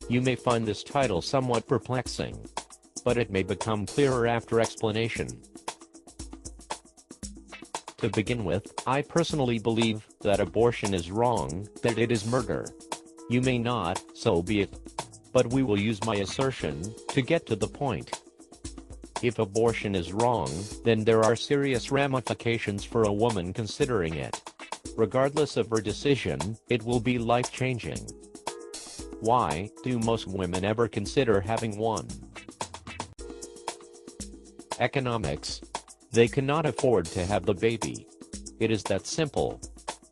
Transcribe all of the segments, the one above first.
You may find this title somewhat perplexing, but it may become clearer after explanation. To begin with, I personally believe that abortion is wrong, that it is murder. You may not, so be it. But we will use my assertion to get to the point. If abortion is wrong, then there are serious ramifications for a woman considering it. Regardless of her decision, it will be life-changing. Why do most women ever consider having one? Economics. They cannot afford to have the baby. It is that simple.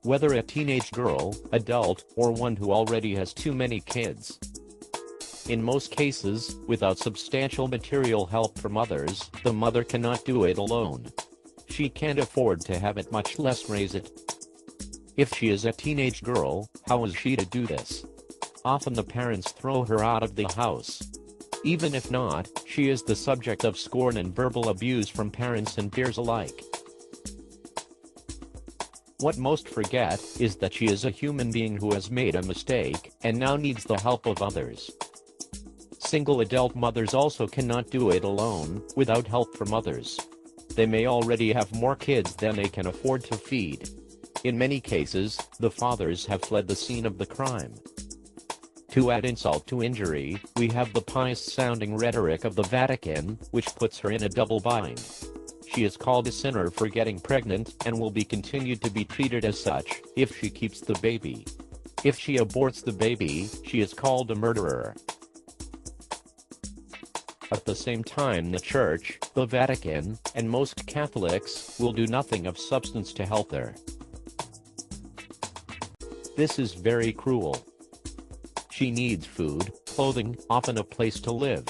Whether a teenage girl, adult, or one who already has too many kids. In most cases, without substantial material help from others, the mother cannot do it alone. She can't afford to have it, much less raise it. If she is a teenage girl, how is she to do this? Often the parents throw her out of the house. Even if not, she is the subject of scorn and verbal abuse from parents and peers alike. What most forget is that she is a human being who has made a mistake and now needs the help of others. Single adult mothers also cannot do it alone, without help from others. They may already have more kids than they can afford to feed. In many cases, the fathers have fled the scene of the crime. To add insult to injury, we have the pious-sounding rhetoric of the Vatican, which puts her in a double bind. She is called a sinner for getting pregnant, and will be continued to be treated as such, if she keeps the baby. If she aborts the baby, she is called a murderer. At the same time, the Church, the Vatican, and most Catholics will do nothing of substance to help her. This is very cruel. She needs food, clothing, often a place to live.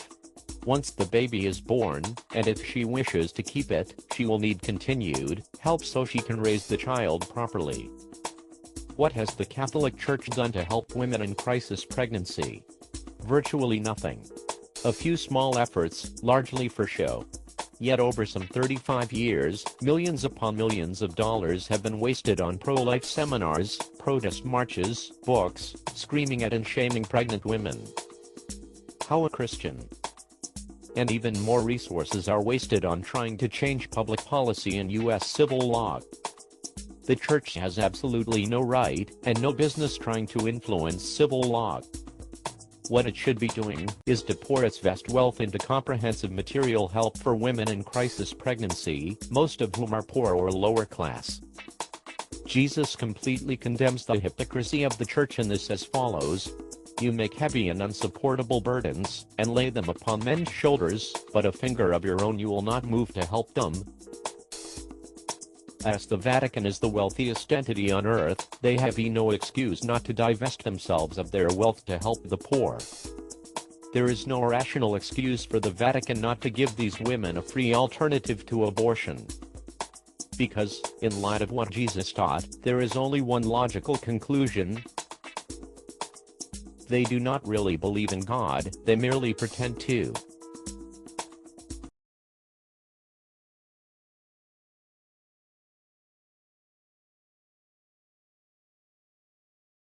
Once the baby is born, and if she wishes to keep it, she will need continued help so she can raise the child properly. What has the Catholic Church done to help women in crisis pregnancy? Virtually nothing. A few small efforts, largely for show. Yet over some 35 years, millions upon millions of dollars have been wasted on pro-life seminars, protest marches, books, screaming at and shaming pregnant women. How a Christian? And even more resources are wasted on trying to change public policy in U.S. civil law. The Church has absolutely no right, and no business trying to influence civil law. What it should be doing is to pour its vast wealth into comprehensive material help for women in crisis pregnancy, most of whom are poor or lower class. Jesus completely condemns the hypocrisy of the Church in this as follows: "You make heavy and unsupportable burdens, and lay them upon men's shoulders, but a finger of your own you will not move to help them." As the Vatican is the wealthiest entity on earth, they have no excuse not to divest themselves of their wealth to help the poor. There is no rational excuse for the Vatican not to give these women a free alternative to abortion. Because, in light of what Jesus taught, there is only one logical conclusion. They do not really believe in God, they merely pretend to.